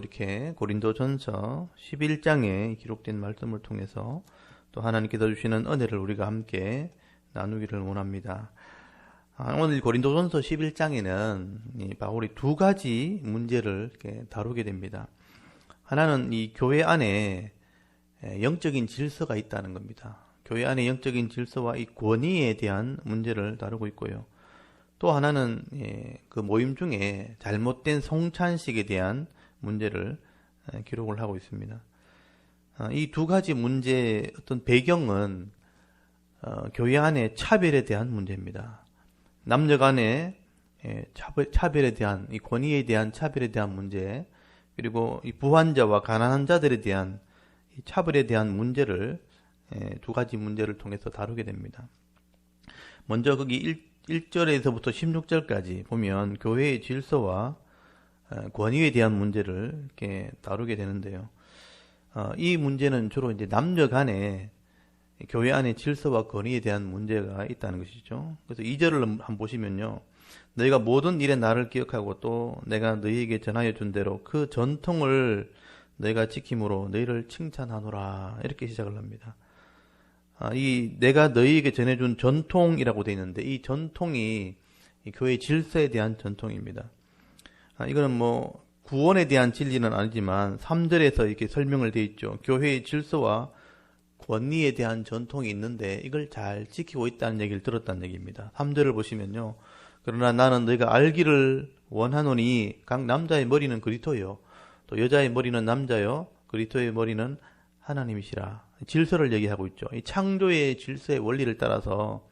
이렇게 고린도전서 11장에 기록된 말씀을 통해서 또 하나님께서 주시는 은혜를 우리가 함께 나누기를 원합니다. 오늘 고린도전서 11장에는 바울이 두 가지 문제를 이렇게 다루게 됩니다. 하나는 이 교회 안에 영적인 질서가 있다는 겁니다. 교회 안에 영적인 질서와 이 권위에 대한 문제를 다루고 있고요. 또 하나는 그 모임 중에 잘못된 송찬식에 대한 문제를 기록을 하고 있습니다. 이 두 가지 문제의 어떤 배경은 교회 안의 차별에 대한 문제입니다. 남녀 간의 차별에 대한, 이 권위에 대한 차별에 대한 문제, 그리고 이 부한자와 가난한 자들에 대한 이 차별에 대한 문제를 두 가지 문제를 통해서 다루게 됩니다. 먼저 거기 1절에서부터 16절까지 보면 교회의 질서와 권위에 대한 문제를 이렇게 다루게 되는데요. 이 문제는 주로 이제 남녀 간에 교회 안의 질서와 권위에 대한 문제가 있다는 것이죠. 그래서 2절을 한번 보시면요. 너희가 모든 일에 나를 기억하고 또 내가 너희에게 전하여 준 대로 그 전통을 너희가 지킴으로 너희를 칭찬하노라. 이렇게 시작을 합니다. 이 내가 너희에게 전해준 전통이라고 되어 있는데 이 전통이 이 교회의 질서에 대한 전통입니다. 이거는 뭐 구원에 대한 진리는 아니지만 3절에서 이렇게 설명을 되어 있죠. 교회의 질서와 권위에 대한 전통이 있는데 이걸 잘 지키고 있다는 얘기를 들었다는 얘기입니다. 3절을 보시면요. 그러나 나는 너희가 알기를 원하노니 각 남자의 머리는 그리스도요 또 여자의 머리는 남자요 그리스도의 머리는 하나님이시라. 질서를 얘기하고 있죠. 이 창조의 질서의 원리를 따라서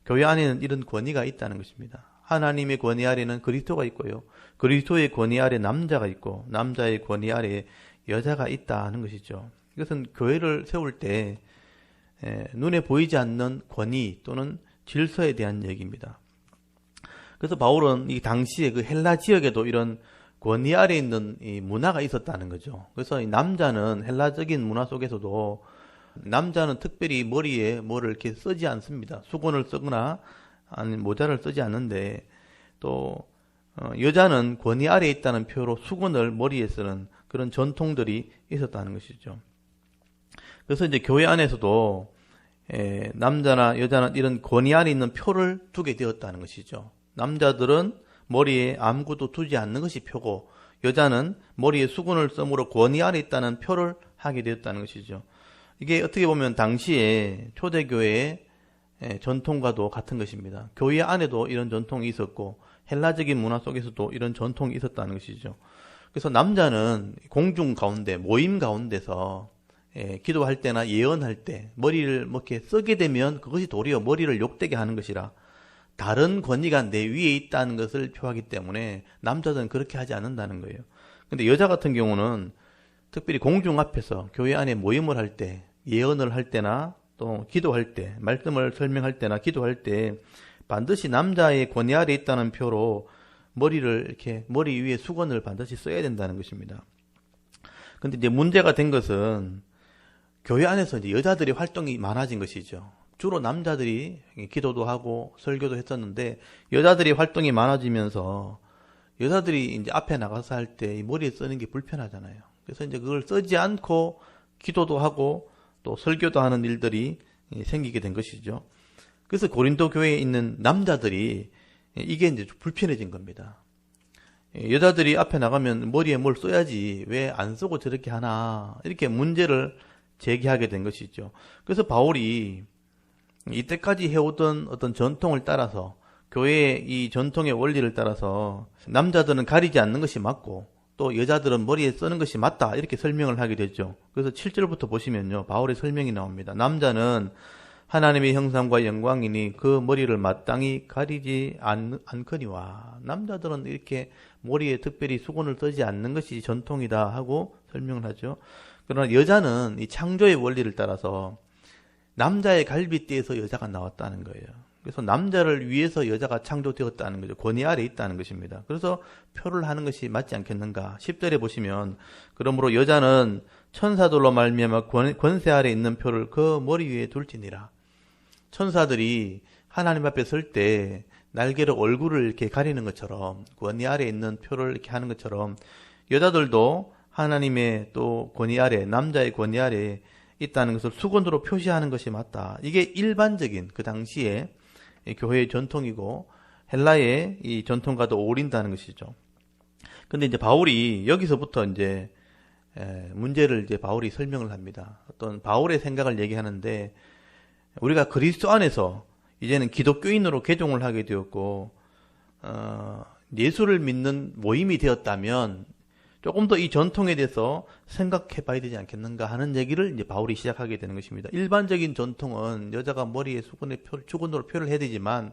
교회 안에는 이런 권위가 있다는 것입니다. 하나님의 권위 아래는 그리스도가 있고요. 그리스도의 권위 아래 남자가 있고 남자의 권위 아래 여자가 있다는 것이죠. 이것은 교회를 세울 때 눈에 보이지 않는 권위 또는 질서에 대한 얘기입니다. 그래서 바울은 이 당시에 그 헬라 지역에도 이런 권위 아래 있는 이 문화가 있었다는 거죠. 그래서 이 남자는 헬라적인 문화 속에서도 남자는 특별히 머리에 뭐를 이렇게 쓰지 않습니다. 수건을 쓰거나 아니면 모자를 쓰지 않는데 또 여자는 권위 아래에 있다는 표로 수건을 머리에 쓰는 그런 전통들이 있었다는 것이죠. 그래서 이제 교회 안에서도 남자나 여자는 이런 권위 아래에 있는 표를 두게 되었다는 것이죠. 남자들은 머리에 아무것도 두지 않는 것이 표고 여자는 머리에 수건을 써므로 권위 아래에 있다는 표를 하게 되었다는 것이죠. 이게 어떻게 보면 당시에 초대교회의 전통과도 같은 것입니다. 교회 안에도 이런 전통이 있었고 헬라적인 문화 속에서도 이런 전통이 있었다는 것이죠. 그래서 남자는 공중 가운데 모임 가운데서 기도할 때나 예언할 때 머리를 뭐 이렇게 쓰게 되면 그것이 도리어 머리를 욕되게 하는 것이라 다른 권위가 내 위에 있다는 것을 표하기 때문에 남자들은 그렇게 하지 않는다는 거예요. 근데 여자 같은 경우는 특별히 공중 앞에서 교회 안에 모임을 할 때 예언을 할 때나 또 기도할 때 말씀을 설명할 때나 기도할 때 반드시 남자의 권위 아래 있다는 표로 머리를 이렇게 머리 위에 수건을 반드시 써야 된다는 것입니다. 근데 이제 문제가 된 것은 교회 안에서 이제 여자들이 활동이 많아진 것이죠. 주로 남자들이 기도도 하고 설교도 했었는데 여자들이 활동이 많아지면서 여자들이 이제 앞에 나가서 할 때 머리에 쓰는 게 불편하잖아요. 그래서 이제 그걸 쓰지 않고 기도도 하고 또 설교도 하는 일들이 생기게 된 것이죠. 그래서 고린도 교회에 있는 남자들이 이게 이제 불편해진 겁니다. 여자들이 앞에 나가면 머리에 뭘 써야지 왜 안 쓰고 저렇게 하나 이렇게 문제를 제기하게 된 것이죠. 그래서 바울이 이때까지 해오던 어떤 전통을 따라서 교회의 이 전통의 원리를 따라서 남자들은 가리지 않는 것이 맞고 또 여자들은 머리에 쓰는 것이 맞다 이렇게 설명을 하게 되죠. 그래서 7절부터 보시면요 바울의 설명이 나옵니다. 남자는 하나님의 형상과 영광이니 그 머리를 마땅히 가리지 않거니와 남자들은 이렇게 머리에 특별히 수건을 쓰지 않는 것이 전통이다 하고 설명을 하죠. 그러나 여자는 이 창조의 원리를 따라서 남자의 갈비뼈에서 여자가 나왔다는 거예요. 그래서 남자를 위해서 여자가 창조되었다는 거죠. 권위 아래에 있다는 것입니다. 그래서 표를 하는 것이 맞지 않겠는가. 10절에 보시면 그러므로 여자는 천사들로 말미암아 권세 아래에 있는 표를 그 머리 위에 둘지니라. 천사들이 하나님 앞에 설 때 날개로 얼굴을 이렇게 가리는 것처럼 권위 아래에 있는 표를 이렇게 하는 것처럼 여자들도 하나님의 또 권위 아래, 남자의 권위 아래 있다는 것을 수건으로 표시하는 것이 맞다. 이게 일반적인 그 당시에 교회의 전통이고 헬라의 이 전통과도 어울린다는 것이죠. 근데 이제 바울이 여기서부터 이제 문제를 이제 바울이 설명을 합니다. 어떤 바울의 생각을 얘기하는데, 우리가 그리스도 안에서 이제는 기독교인으로 개종을 하게 되었고 예수를 믿는 모임이 되었다면 조금 더 이 전통에 대해서 생각해 봐야 되지 않겠는가 하는 얘기를 이제 바울이 시작하게 되는 것입니다. 일반적인 전통은 여자가 머리에 수건으로 표를 해야 되지만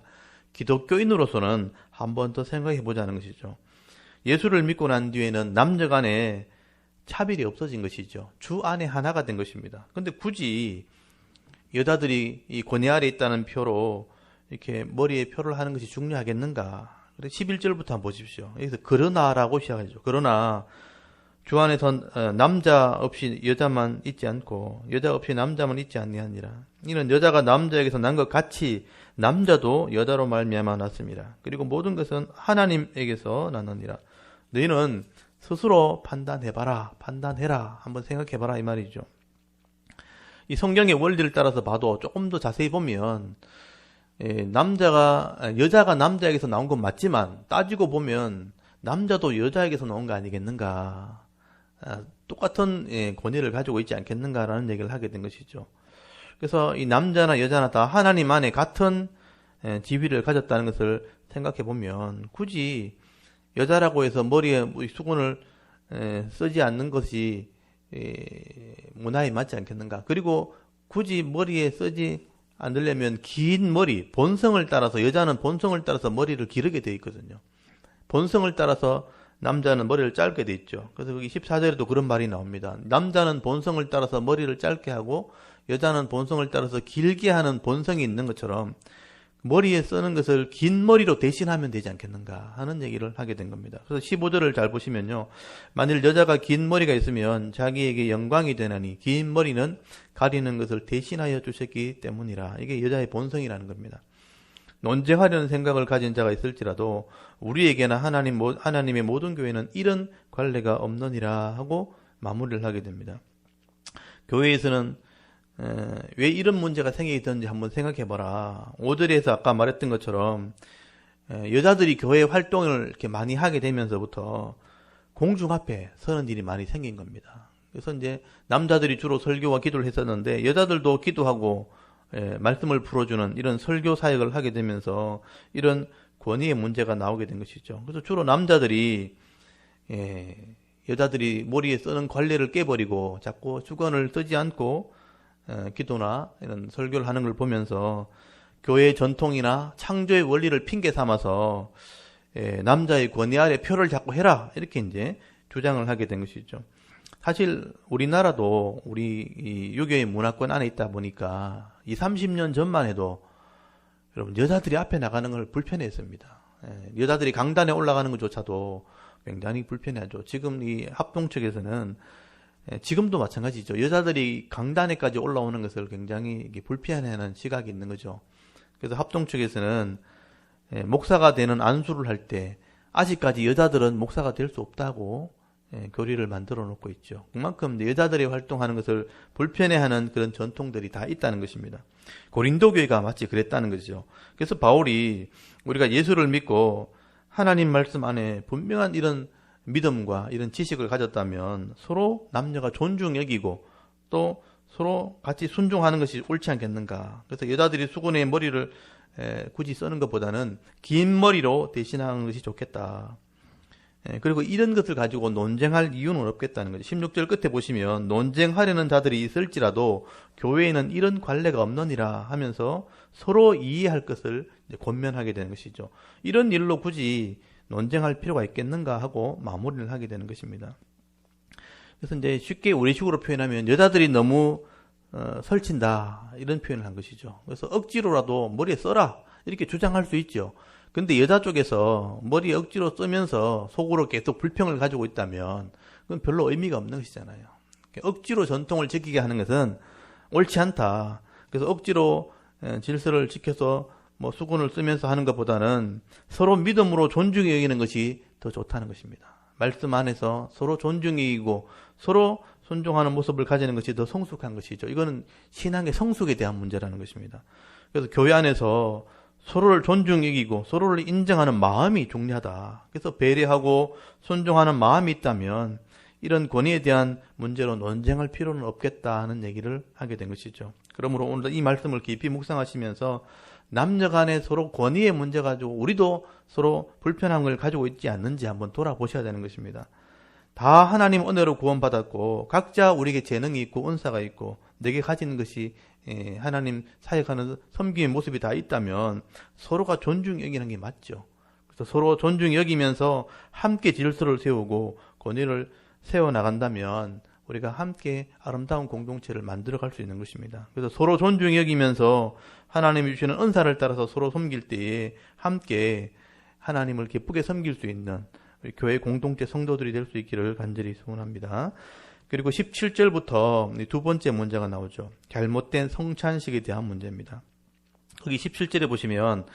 기독교인으로서는 한 번 더 생각해 보자는 것이죠. 예수를 믿고 난 뒤에는 남녀 간에 차별이 없어진 것이죠. 주 안에 하나가 된 것입니다. 근데 굳이 여자들이 이 권위 아래 있다는 표로 이렇게 머리에 표를 하는 것이 중요하겠는가? 11절부터 한번 보십시오. 여기서 그러나라고 시작하죠. 그러나 주 안에선 남자 없이 여자만 있지 않고 여자 없이 남자만 있지 아니하니라. 이는 여자가 남자에게서 난 것 같이 남자도 여자로 말미암아 났습니다. 그리고 모든 것은 하나님에게서 났느니라. 너희는 스스로 판단해봐라. 판단해라. 한번 생각해봐라 이 말이죠. 이 성경의 원리를 따라서 봐도 조금 더 자세히 보면 여자가 남자에게서 나온 건 맞지만 따지고 보면 남자도 여자에게서 나온 거 아니겠는가. 똑같은 권위를 가지고 있지 않겠는가라는 얘기를 하게 된 것이죠. 그래서 이 남자나 여자나 다 하나님 안에 같은 지위를 가졌다는 것을 생각해 보면 굳이 여자라고 해서 머리에 수건을 쓰지 않는 것이 문화에 맞지 않겠는가. 그리고 굳이 머리에 쓰지 않으려면 긴 머리, 본성을 따라서, 여자는 본성을 따라서 머리를 기르게 되어 있거든요. 본성을 따라서 남자는 머리를 짧게 되어 있죠. 그래서 거기 14절에도 그런 말이 나옵니다. 남자는 본성을 따라서 머리를 짧게 하고 여자는 본성을 따라서 길게 하는 본성이 있는 것처럼 머리에 쓰는 것을 긴 머리로 대신하면 되지 않겠는가 하는 얘기를 하게 된 겁니다. 그래서 15절을 잘 보시면요. 만일 여자가 긴 머리가 있으면 자기에게 영광이 되나니 긴 머리는 가리는 것을 대신하여 주셨기 때문이라. 이게 여자의 본성이라는 겁니다. 논쟁하려는 생각을 가진 자가 있을지라도 우리에게나 하나님의 모든 교회는 이런 관례가 없느니라 하고 마무리를 하게 됩니다. 교회에서는 왜 이런 문제가 생기던지 한번 생각해봐라. 5절에서 아까 말했던 것처럼 여자들이 교회 활동을 이렇게 많이 하게 되면서부터 공중 앞에 서는 일이 많이 생긴 겁니다. 그래서 이제 남자들이 주로 설교와 기도를 했었는데 여자들도 기도하고 말씀을 풀어주는 이런 설교 사역을 하게 되면서 이런 권위의 문제가 나오게 된 것이죠. 그래서 주로 남자들이 여자들이 머리에 쓰는 관례를 깨버리고 자꾸 수건을 쓰지 않고 기도나 이런 설교를 하는 걸 보면서 교회의 전통이나 창조의 원리를 핑계 삼아서 남자의 권위 아래 표를 자꾸 해라 이렇게 이제 주장을 하게 된 것이죠. 사실 우리나라도 우리 이 유교의 문화권 안에 있다 보니까 30년 전만 해도 여러분 여자들이 앞에 나가는 걸 불편해했습니다. 여자들이 강단에 올라가는 것조차도 굉장히 불편해하죠. 지금 이 합동 측에서는 지금도 마찬가지죠. 여자들이 강단에까지 올라오는 것을 굉장히 불편해하는 시각이 있는 거죠. 그래서 합동 측에서는 목사가 되는 안수를 할 때 아직까지 여자들은 목사가 될 수 없다고 교리를 만들어 놓고 있죠. 그만큼 여자들이 활동하는 것을 불편해하는 그런 전통들이 다 있다는 것입니다. 고린도 교회가 마치 그랬다는 거죠. 그래서 바울이 우리가 예수를 믿고 하나님 말씀 안에 분명한 이런 믿음과 이런 지식을 가졌다면 서로 남녀가 존중 여기고 또 서로 같이 순종하는 것이 옳지 않겠는가. 그래서 여자들이 수건에 머리를 굳이 쓰는 것보다는 긴 머리로 대신하는 것이 좋겠다. 그리고 이런 것을 가지고 논쟁할 이유는 없겠다는 거죠. 16절 끝에 보시면 논쟁하려는 자들이 있을지라도 교회에는 이런 관례가 없느니라 하면서 서로 이해할 것을 권면하게 되는 것이죠. 이런 일로 굳이 논쟁할 필요가 있겠는가 하고 마무리를 하게 되는 것입니다. 그래서 이제 쉽게 우리식으로 표현하면 여자들이 너무 설친다 이런 표현을 한 것이죠. 그래서 억지로라도 머리에 써라 이렇게 주장할 수 있죠. 근데 여자 쪽에서 머리에 억지로 쓰면서 속으로 계속 불평을 가지고 있다면 그건 별로 의미가 없는 것이잖아요. 억지로 전통을 지키게 하는 것은 옳지 않다. 그래서 억지로 질서를 지켜서 수건을 쓰면서 하는 것보다는 서로 믿음으로 존중해 여기는 것이 더 좋다는 것입니다. 말씀 안에서 서로 존중이 이기고 서로 순종하는 모습을 가지는 것이 더 성숙한 것이죠. 이거는 신앙의 성숙에 대한 문제라는 것입니다. 그래서 교회 안에서 서로를 존중이 이기고 서로를 인정하는 마음이 중요하다. 그래서 배려하고 순종하는 마음이 있다면 이런 권위에 대한 문제로 논쟁할 필요는 없겠다 하는 얘기를 하게 된 것이죠. 그러므로 오늘 이 말씀을 깊이 묵상하시면서 남녀 간에 서로 권위의 문제 가지고 우리도 서로 불편함을 가지고 있지 않는지 한번 돌아보셔야 되는 것입니다. 다 하나님 은혜로 구원받았고 각자 우리에게 재능이 있고 은사가 있고 내게 가진 것이 하나님 사역하는 섬김의 모습이 다 있다면 서로가 존중 여기는 게 맞죠. 그래서 서로 존중 여기면서 함께 질서를 세우고 권위를 세워나간다면 우리가 함께 아름다운 공동체를 만들어갈 수 있는 것입니다. 그래서 서로 존중 여기면서 하나님이 주시는 은사를 따라서 서로 섬길 때에 함께 하나님을 기쁘게 섬길 수 있는 우리 교회 공동체 성도들이 될 수 있기를 간절히 소원합니다. 그리고 17절부터 두 번째 문제가 나오죠. 잘못된 성찬식에 대한 문제입니다. 거기 17절에 보시면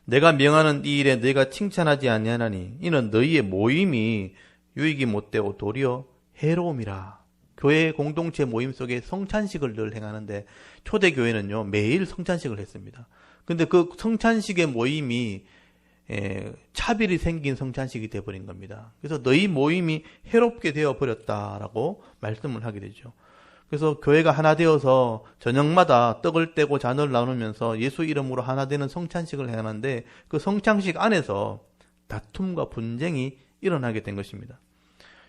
내가 명하는 이 일에 너희가 칭찬하지 아니하나니 이는 너희의 모임이 유익이 못되고 도리어 해로움이라. 교회 공동체 모임 속에 성찬식을 늘 행하는데 초대교회는요 매일 성찬식을 했습니다. 근데 그 성찬식의 모임이 차별이 생긴 성찬식이 되어버린 겁니다. 그래서 너희 모임이 해롭게 되어버렸다라고 말씀을 하게 되죠. 그래서 교회가 하나 되어서 저녁마다 떡을 떼고 잔을 나누면서 예수 이름으로 하나 되는 성찬식을 행하는데 그 성찬식 안에서 다툼과 분쟁이 일어나게 된 것입니다.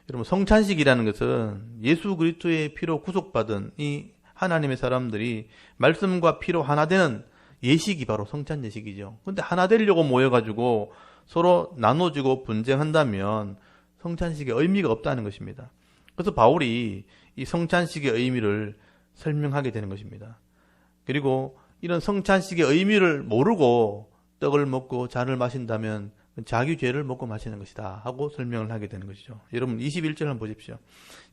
여러분 성찬식이라는 것은 예수 그리스도의 피로 구속받은 이 하나님의 사람들이 말씀과 피로 하나 되는 예식이 바로 성찬 예식이죠. 근데 하나 되려고 모여가지고 서로 나눠주고 분쟁한다면 성찬식의 의미가 없다는 것입니다. 그래서 바울이 이 성찬식의 의미를 설명하게 되는 것입니다. 그리고 이런 성찬식의 의미를 모르고 떡을 먹고 잔을 마신다면 자기 죄를 먹고 마시는 것이다 하고 설명을 하게 되는 것이죠. 여러분 21절 한번 보십시오.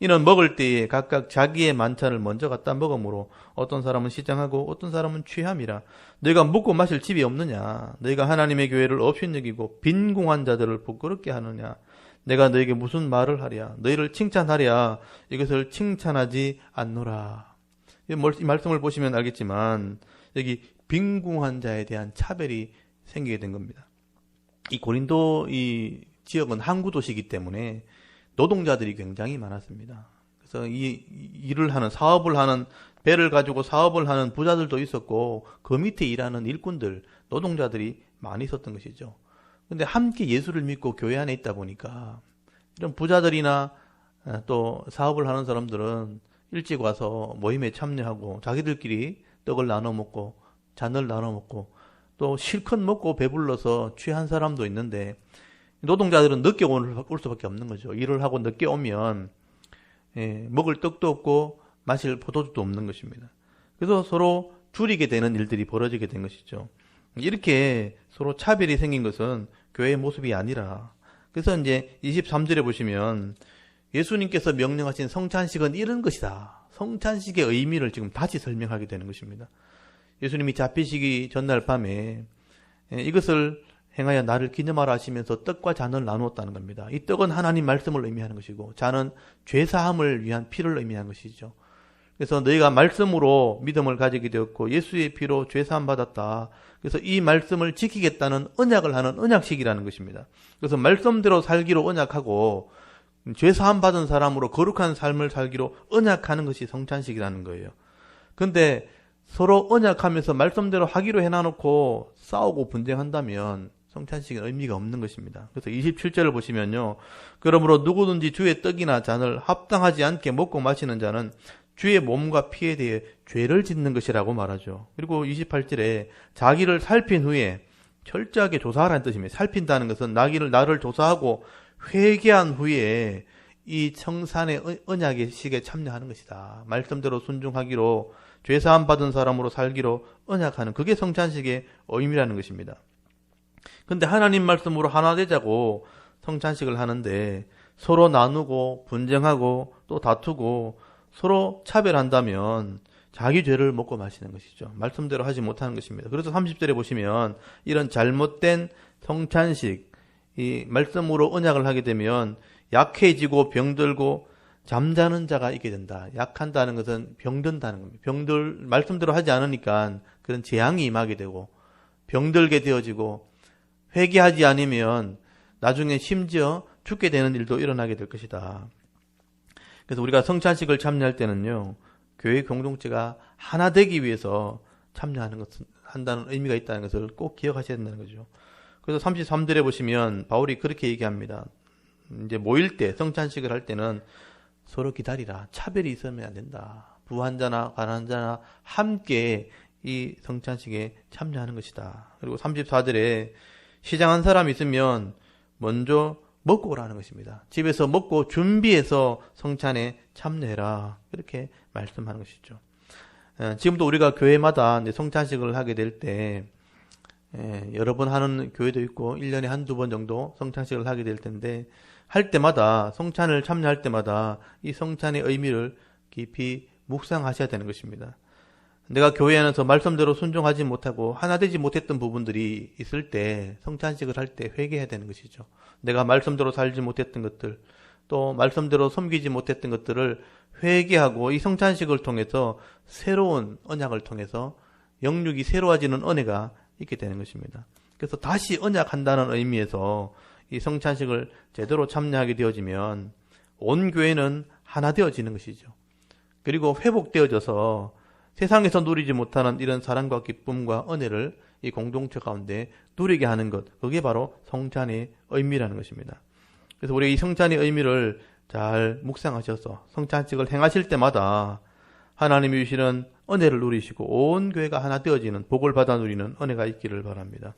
이는 먹을 때에 각각 자기의 만찬을 먼저 갖다 먹으므로 어떤 사람은 시장하고 어떤 사람은 취함이라. 너희가 먹고 마실 집이 없느냐? 너희가 하나님의 교회를 업신여기고 빈궁한 자들을 부끄럽게 하느냐? 내가 너에게 무슨 말을 하랴? 너희를 칭찬하랴? 이것을 칭찬하지 않노라. 이 말씀을 보시면 알겠지만 여기 빈궁한 자에 대한 차별이 생기게 된 겁니다. 이 고린도 이 지역은 항구 도시이기 때문에 노동자들이 굉장히 많았습니다. 그래서 이 일을 하는 사업을 하는 배를 가지고 사업을 하는 부자들도 있었고 그 밑에 일하는 일꾼들 노동자들이 많이 있었던 것이죠. 근데 함께 예수를 믿고 교회 안에 있다 보니까 이런 부자들이나 또 사업을 하는 사람들은 일찍 와서 모임에 참여하고 자기들끼리 떡을 나눠 먹고 잔을 나눠 먹고 또 실컷 먹고 배불러서 취한 사람도 있는데 노동자들은 늦게 올 수밖에 없는 거죠. 일을 하고 늦게 오면 먹을 떡도 없고 마실 포도주도 없는 것입니다. 그래서 서로 줄이게 되는 일들이 벌어지게 된 것이죠. 이렇게 서로 차별이 생긴 것은 교회의 모습이 아니라 그래서 이제 23절에 보시면 예수님께서 명령하신 성찬식은 이런 것이다. 성찬식의 의미를 지금 다시 설명하게 되는 것입니다. 예수님이 잡히시기 전날 밤에 이것을 행하여 나를 기념하라 하시면서 떡과 잔을 나누었다는 겁니다. 이 떡은 하나님 말씀을 의미하는 것이고 잔은 죄사함을 위한 피를 의미하는 것이죠. 그래서 너희가 말씀으로 믿음을 가지게 되었고 예수의 피로 죄사함 받았다. 그래서 이 말씀을 지키겠다는 언약을 하는 언약식이라는 것입니다. 그래서 말씀대로 살기로 언약하고 죄사함 받은 사람으로 거룩한 삶을 살기로 언약하는 것이 성찬식이라는 거예요. 근데 서로 언약하면서 말씀대로 하기로 해놔놓고 싸우고 분쟁한다면 성찬식은 의미가 없는 것입니다. 그래서 27절을 보시면요. 그러므로 누구든지 주의 떡이나 잔을 합당하지 않게 먹고 마시는 자는 주의 몸과 피에 대해 죄를 짓는 것이라고 말하죠. 그리고 28절에 자기를 살핀 후에 철저하게 조사하라는 뜻입니다. 살핀다는 것은 나를 조사하고 회개한 후에 이 청산의 언약의 식에 참여하는 것이다. 말씀대로 순종하기로 죄사함 받은 사람으로 살기로 언약하는 그게 성찬식의 의미라는 것입니다. 근데 하나님 말씀으로 하나 되자고 성찬식을 하는데 서로 나누고 분쟁하고 또 다투고 서로 차별한다면 자기 죄를 먹고 마시는 것이죠. 말씀대로 하지 못하는 것입니다. 그래서 30절에 보시면 이런 잘못된 성찬식, 이 말씀으로 언약을 하게 되면 약해지고 병들고 잠자는 자가 있게 된다. 약한다는 것은 병든다는 겁니다. 말씀대로 하지 않으니까 그런 재앙이 임하게 되고 병들게 되어지고 회개하지 않으면 나중에 심지어 죽게 되는 일도 일어나게 될 것이다. 그래서 우리가 성찬식을 참여할 때는요, 교회 공동체가 하나 되기 위해서 참여하는 것은 한다는 의미가 있다는 것을 꼭 기억하셔야 된다는 거죠. 그래서 33절에 보시면 바울이 그렇게 얘기합니다. 이제 모일 때, 성찬식을 할 때는 서로 기다리라. 차별이 있으면 안 된다. 부한 자나 가난한 자나 함께 이 성찬식에 참여하는 것이다. 그리고 34절에 시장한 사람이 있으면 먼저 먹고 오라는 것입니다. 집에서 먹고 준비해서 성찬에 참여해라. 이렇게 말씀하는 것이죠. 지금도 우리가 교회마다 성찬식을 하게 될 때 여러 번 하는 교회도 있고 1년에 한두 번 정도 성찬식을 하게 될 텐데 할 때마다 성찬을 참여할 때마다 이 성찬의 의미를 깊이 묵상하셔야 되는 것입니다. 내가 교회 안에서 말씀대로 순종하지 못하고 하나 되지 못했던 부분들이 있을 때 성찬식을 할 때 회개해야 되는 것이죠. 내가 말씀대로 살지 못했던 것들, 또 말씀대로 섬기지 못했던 것들을 회개하고 이 성찬식을 통해서 새로운 언약을 통해서 영육이 새로워지는 은혜가 있게 되는 것입니다. 그래서 다시 언약한다는 의미에서 이 성찬식을 제대로 참여하게 되어지면 온 교회는 하나 되어지는 것이죠. 그리고 회복되어져서 세상에서 누리지 못하는 이런 사랑과 기쁨과 은혜를 이 공동체 가운데 누리게 하는 것, 그게 바로 성찬의 의미라는 것입니다. 그래서 우리 이 성찬의 의미를 잘 묵상하셔서 성찬식을 행하실 때마다 하나님이 주시는 은혜를 누리시고 온 교회가 하나 되어지는 복을 받아 누리는 은혜가 있기를 바랍니다.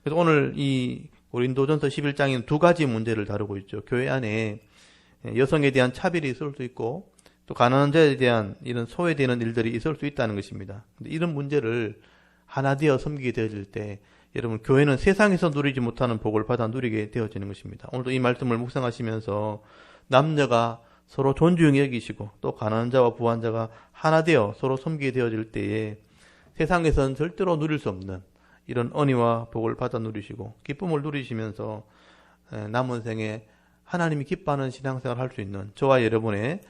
그래서 오늘 이 고린도전서 11장에는 두 가지 문제를 다루고 있죠. 교회 안에 여성에 대한 차별이 있을 수 있고 또 가난한 자에 대한 이런 소외되는 일들이 있을 수 있다는 것입니다. 근데 이런 문제를 하나 되어 섬기게 되어질 때 여러분 교회는 세상에서 누리지 못하는 복을 받아 누리게 되어지는 것입니다. 오늘도 이 말씀을 묵상하시면서 남녀가 서로 존중히 여기시고 또 가난한 자와 부한 자가 하나 되어 서로 섬기게 되어질 때에 세상에서는 절대로 누릴 수 없는 이런 은혜와 복을 받아 누리시고 기쁨을 누리시면서 남은 생에 하나님이 기뻐하는 신앙생활을 할 수 있는 저와 여러분의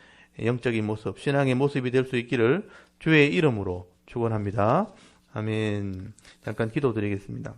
영적인 모습, 신앙의 모습이 될 수 있기를 주의 이름으로 축원합니다. 아멘. 잠깐 기도드리겠습니다.